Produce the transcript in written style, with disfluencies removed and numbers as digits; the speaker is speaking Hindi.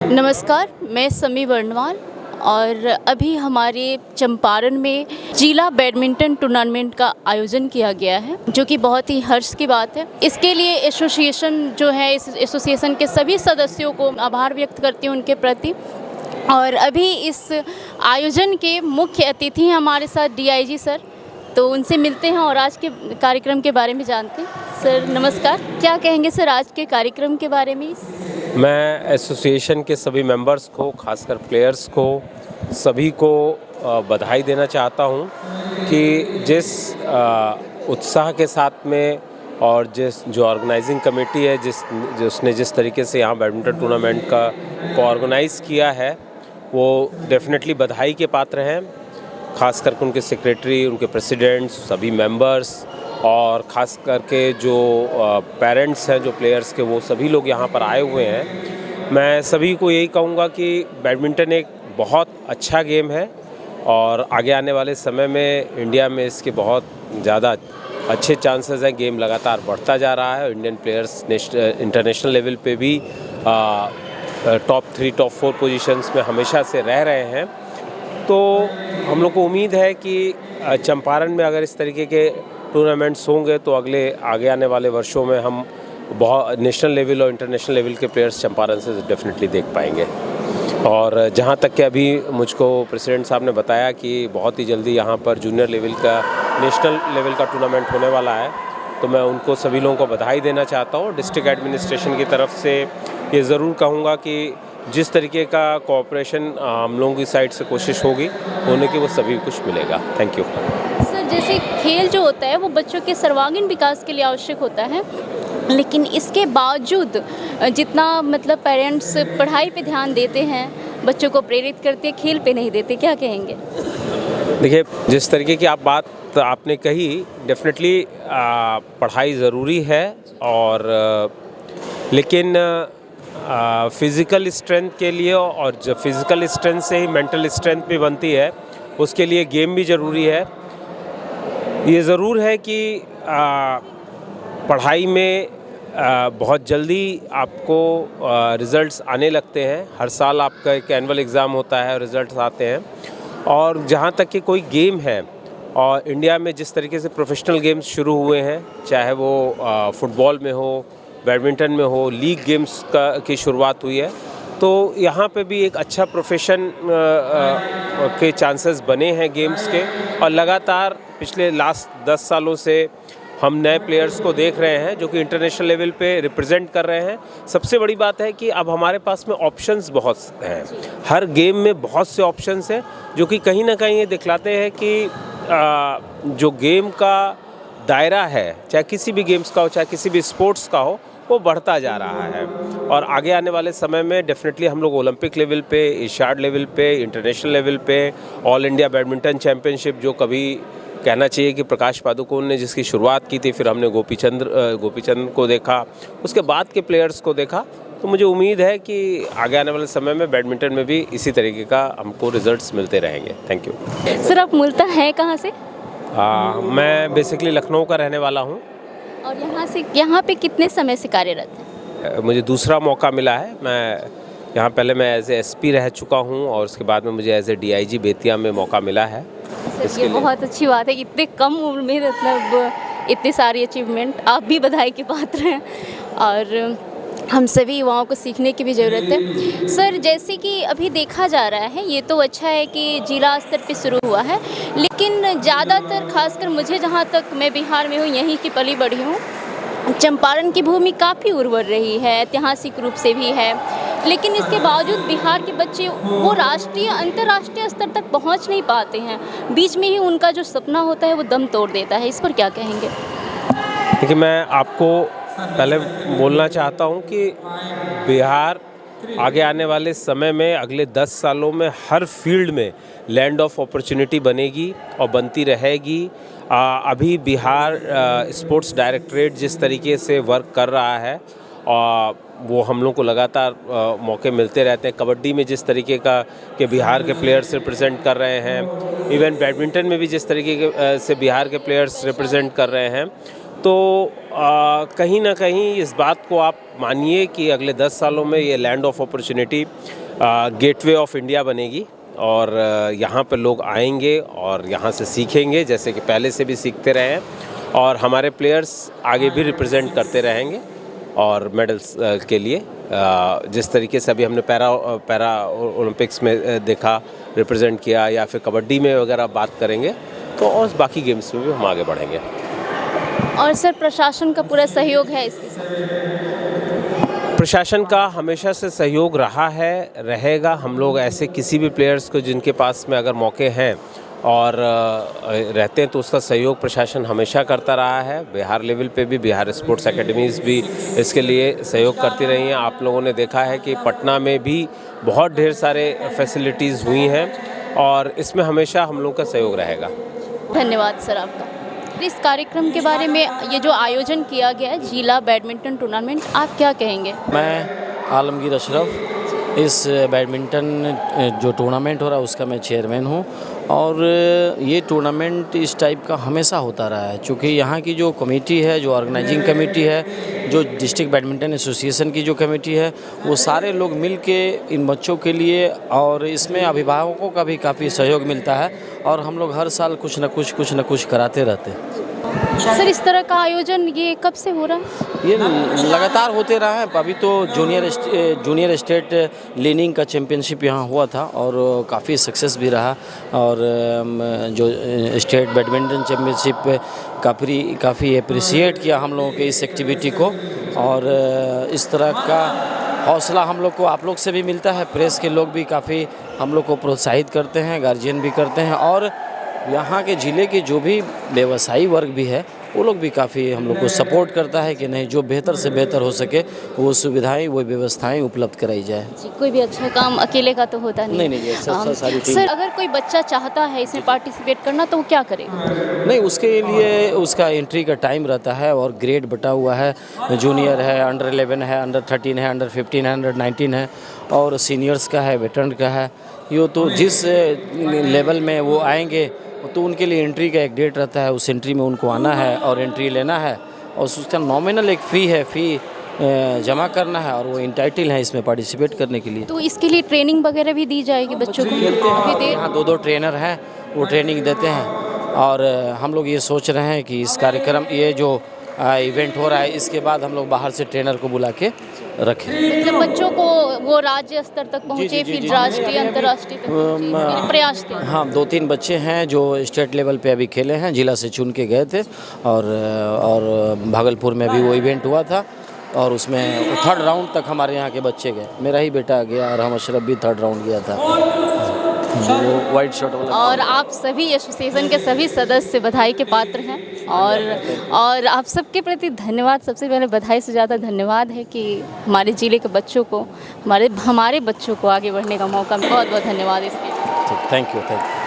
नमस्कार, मैं समी वर्णवाल और अभी हमारे चंपारण में जिला बैडमिंटन टूर्नामेंट का आयोजन किया गया है, जो कि बहुत ही हर्ष की बात है। इसके लिए एसोसिएशन जो है, इस एसोसिएशन के सभी सदस्यों को आभार व्यक्त करती हूँ उनके प्रति। और अभी इस आयोजन के मुख्य अतिथि हैं हमारे साथ डीआईजी सर, तो उनसे मिलते हैं और आज के कार्यक्रम के बारे में जानते हैं। सर नमस्कार, क्या कहेंगे सर आज के कार्यक्रम के बारे में? मैं एसोसिएशन के सभी मेंबर्स को, खासकर प्लेयर्स को, सभी को बधाई देना चाहता हूं कि जिस उत्साह के साथ में और जो ऑर्गेनाइजिंग कमेटी है जिसने जिस तरीके से यहाँ बैडमिंटन टूर्नामेंट को ऑर्गेनाइज़ किया है, वो डेफिनेटली बधाई के पात्र हैं। खास करके उनके सेक्रेटरी, उनके प्रेसिडेंट्स, सभी मेंबर्स और ख़ास करके जो पेरेंट्स हैं जो प्लेयर्स के, वो सभी लोग यहाँ पर आए हुए हैं। मैं सभी को यही कहूँगा कि बैडमिंटन एक बहुत अच्छा गेम है और आगे आने वाले समय में इंडिया में इसके बहुत ज़्यादा अच्छे चांसेस हैं। गेम लगातार बढ़ता जा रहा है। इंडियन प्लेयर्स इंटरनेशनल लेवल पे भी टॉप 3, टॉप 4 पोजीशंस में हमेशा से रह रहे हैं। तो हम लोग को उम्मीद है कि चंपारण में अगर इस तरीके के टूर्नामेंट्स होंगे तो आगे आने वाले वर्षों में हम बहुत नेशनल लेवल और इंटरनेशनल लेवल के प्लेयर्स चंपारण से डेफिनेटली देख पाएंगे। और जहाँ तक कि अभी मुझको प्रेसिडेंट साहब ने बताया कि बहुत ही जल्दी यहाँ पर जूनियर लेवल का, नेशनल लेवल का टूर्नामेंट होने वाला है, तो मैं उनको सभी लोगों को बधाई देना चाहता हूँ। डिस्ट्रिक्ट एडमिनिस्ट्रेशन की तरफ से ये ज़रूर कहूँगा कि जिस तरीके का कोऑपरेशन हम लोगों की साइड से कोशिश होगी होने की, वो सभी कुछ मिलेगा। Thank you sir. जैसे खेल जो होता है वो बच्चों के सर्वांगीण विकास के लिए आवश्यक होता है, लेकिन इसके बावजूद जितना मतलब पेरेंट्स पढ़ाई पे ध्यान देते हैं, बच्चों को प्रेरित करते, खेल पे नहीं देते, क्या कहेंगे? देखिए, जिस तरीके की बात आपने कही, डेफिनेटली पढ़ाई ज़रूरी है और लेकिन फिज़िकल स्ट्रेंथ के लिए, और जब फिज़िकल स्ट्रेंथ से ही मेंटल स्ट्रेंथ भी बनती है, उसके लिए गेम भी ज़रूरी है। ये ज़रूर है कि पढ़ाई में बहुत जल्दी आपको रिज़ल्ट्स आने लगते हैं। हर साल आपका एक एनुअल एग्ज़ाम होता है, रिज़ल्ट्स आते हैं। और जहाँ तक कि कोई गेम है, और इंडिया में जिस तरीके से प्रोफेशनल गेम्स शुरू हुए हैं, चाहे वो फुटबॉल में हो, बैडमिंटन में हो, लीग गेम्स की शुरुआत हुई है, तो यहाँ पे भी एक अच्छा प्रोफेशन के चांसेस बने हैं गेम्स के। और लगातार पिछले लास्ट 10 सालों से हम नए प्लेयर्स को देख रहे हैं जो कि इंटरनेशनल लेवल पे रिप्रेजेंट कर रहे हैं। सबसे बड़ी बात है कि अब हमारे पास में ऑप्शंस बहुत हैं, हर गेम में बहुत से ऑप्शंस हैं, जो कि कहीं ना कहीं ये दिखलाते हैं कि जो गेम का दायरा है, चाहे किसी भी गेम्स का हो, चाहे किसी भी स्पोर्ट्स का हो, वो बढ़ता जा रहा है। और आगे आने वाले समय में डेफिनेटली हम लोग ओलंपिक लेवल पे, एशियाड लेवल पे, इंटरनेशनल लेवल पे, ऑल इंडिया बैडमिंटन चैम्पियनशिप, जो कभी कहना चाहिए कि प्रकाश पादुकोण ने जिसकी शुरुआत की थी, फिर हमने गोपीचंद को देखा, उसके बाद के प्लेयर्स को देखा, तो मुझे उम्मीद है कि आगे आने वाले समय में बैडमिंटन में भी इसी तरीके का हमको रिजल्ट्स मिलते रहेंगे। Thank you sir. आप मूलतः हैं कहाँ से? मैं बेसिकली लखनऊ का रहने वाला हूँ। और यहाँ पे कितने समय से कार्यरत हैं? मुझे दूसरा मौका मिला है। मैं पहले एज ए SP रह चुका हूँ और उसके बाद में मुझे एज ए DIG बेतिया में मौका मिला है। ये बहुत अच्छी बात है, इतने कम उम्र में मतलब इतनी सारी अचीवमेंट, आप भी बधाई के पात्र हैं और हम सभी युवाओं को सीखने की भी ज़रूरत है। सर, जैसे कि अभी देखा जा रहा है, ये तो अच्छा है कि जिला स्तर पे शुरू हुआ है, लेकिन ज़्यादातर खासकर मुझे, जहाँ तक मैं बिहार में हूँ, यहीं की पली बढ़ी हूँ, चंपारण की भूमि काफ़ी उर्वर रही है, ऐतिहासिक रूप से भी है, लेकिन इसके बावजूद बिहार के बच्चे वो राष्ट्रीय, अंतर्राष्ट्रीय स्तर तक पहुँच नहीं पाते हैं। बीच में ही उनका जो सपना होता है वो दम तोड़ देता है। इस पर क्या कहेंगे? देखिए, मैं आपको पहले बोलना चाहता हूं कि बिहार आगे आने वाले समय में, अगले 10 सालों में हर फील्ड में लैंड ऑफ अपॉर्चुनिटी बनेगी और बनती रहेगी। अभी बिहार स्पोर्ट्स डायरेक्टरेट जिस तरीके से वर्क कर रहा है, वो हम लोग को लगातार मौके मिलते रहते हैं। कबड्डी में जिस तरीके का के बिहार के प्लेयर्स रिप्रेजेंट कर रहे हैं, इवन बैडमिंटन में भी जिस तरीके से बिहार के प्लेयर्स रिप्रेजेंट कर रहे हैं, तो कहीं ना कहीं इस बात को आप मानिए कि अगले 10 सालों में ये land of opportunity gateway of India बनेगी और यहाँ पर लोग आएंगे और यहाँ से सीखेंगे, जैसे कि पहले से भी सीखते रहे हैं, और हमारे प्लेयर्स आगे भी रिप्रेजेंट करते रहेंगे और मेडल्स के लिए जिस तरीके से अभी हमने पैरा ओलंपिक्स में देखा, रिप्रेजेंट किया, या फिर कबड्डी में वगैरह बात करेंगे तो और बाकी गेम्स में भी हम आगे बढ़ेंगे। और सर प्रशासन का पूरा सहयोग है इसके साथ? प्रशासन का हमेशा से सहयोग रहा है, रहेगा। हम लोग ऐसे किसी भी प्लेयर्स को जिनके पास में अगर मौके हैं और रहते हैं तो उसका सहयोग प्रशासन हमेशा करता रहा है। बिहार लेवल पे भी बिहार स्पोर्ट्स एकेडमीज़ भी इसके लिए सहयोग करती रही हैं। आप लोगों ने देखा है कि पटना में भी बहुत ढेर सारे फैसिलिटीज़ हुई हैं और इसमें हमेशा हम लोग का सहयोग रहेगा। धन्यवाद सर आपका। इस कार्यक्रम के बारे में, ये जो आयोजन किया गया है जिला बैडमिंटन टूर्नामेंट, आप क्या कहेंगे? मैं आलमगीर अशरफ, इस बैडमिंटन जो टूर्नामेंट हो रहा है उसका मैं चेयरमैन हूँ और ये टूर्नामेंट इस टाइप का हमेशा होता रहा है, क्योंकि यहाँ की जो कमेटी है, जो ऑर्गेनाइजिंग कमेटी है, जो डिस्ट्रिक्ट बैडमिंटन एसोसिएशन की जो कमेटी है, वो सारे लोग मिल के इन बच्चों के लिए, और इसमें अभिभावकों का भी काफ़ी सहयोग मिलता है और हम लोग हर साल कुछ न कुछ कराते रहते हैं। सर इस तरह का आयोजन ये कब से हो रहा है? ये लगातार होते रहा है। अभी तो जूनियर स्टेट लीनिंग का चैम्पियनशिप यहाँ हुआ था और काफ़ी सक्सेस भी रहा, और जो स्टेट बैडमिंटन चैम्पियनशिप काफ़ी अप्रिशिएट किया हम लोगों के इस एक्टिविटी को, और इस तरह का हौसला हम लोग को आप लोग से भी मिलता है। प्रेस के लोग भी काफ़ी हम लोग को प्रोत्साहित करते हैं, गार्जियन भी करते हैं, और यहाँ के ज़िले के जो भी व्यवसायी वर्ग भी है वो लोग भी काफ़ी हम लोग को सपोर्ट करता है कि नहीं, जो बेहतर से बेहतर हो सके वो सुविधाएं, वो व्यवस्थाएं उपलब्ध कराई जाए। जी, कोई भी अच्छा काम अकेले का तो होता नहीं। नहीं, सारी टीम। सर अगर कोई बच्चा चाहता है इसमें पार्टिसिपेट करना तो वो क्या करेगा? नहीं, उसके लिए उसका एंट्री का टाइम रहता है और ग्रेड बटा हुआ है। जूनियर है, अंडर 11 है, अंडर 13 है, अंडर 15 है, अंडर 19 है, और सीनियर्स का है, वेटरन का है। ये तो जिस लेवल में वो आएंगे तो उनके लिए एंट्री का एक डेट रहता है, उस एंट्री में उनको आना है और एंट्री लेना है, और उसका नॉमिनल एक फ़ी जमा करना है, और वो इंटाइटल है इसमें पार्टिसिपेट करने के लिए। तो इसके लिए ट्रेनिंग वगैरह भी दी जाएगी बच्चों को? यहाँ 2 ट्रेनर हैं, वो ट्रेनिंग देते हैं, और हम लोग ये सोच रहे हैं कि इस कार्यक्रम, ये जो इवेंट हो रहा है, इसके बाद हम लोग बाहर से ट्रेनर को बुला के रखें। मतलब बच्चों को वो राज्य स्तर तक पहुँचे, फिर राष्ट्रीय अंतर्राष्ट्रीय प्रयास थे। हाँ, 2-3 बच्चे हैं जो स्टेट लेवल पे अभी खेले हैं, जिला से चुन के गए थे, और भागलपुर में भी वो इवेंट हुआ था और उसमें 3rd राउंड तक हमारे यहाँ के बच्चे गए। मेरा ही बेटा गया और हम अशरफ भी 3rd राउंड गया था, वो वाइट शर्ट वाला। और आप सभी एसोसिएशन के सभी सदस्य बधाई के पात्र हैं, और आप सबके प्रति धन्यवाद। सबसे पहले बधाई से ज़्यादा धन्यवाद है कि हमारे ज़िले के बच्चों को, हमारे बच्चों को आगे बढ़ने का मौका। बहुत बहुत धन्यवाद इसके लिए। Thank you.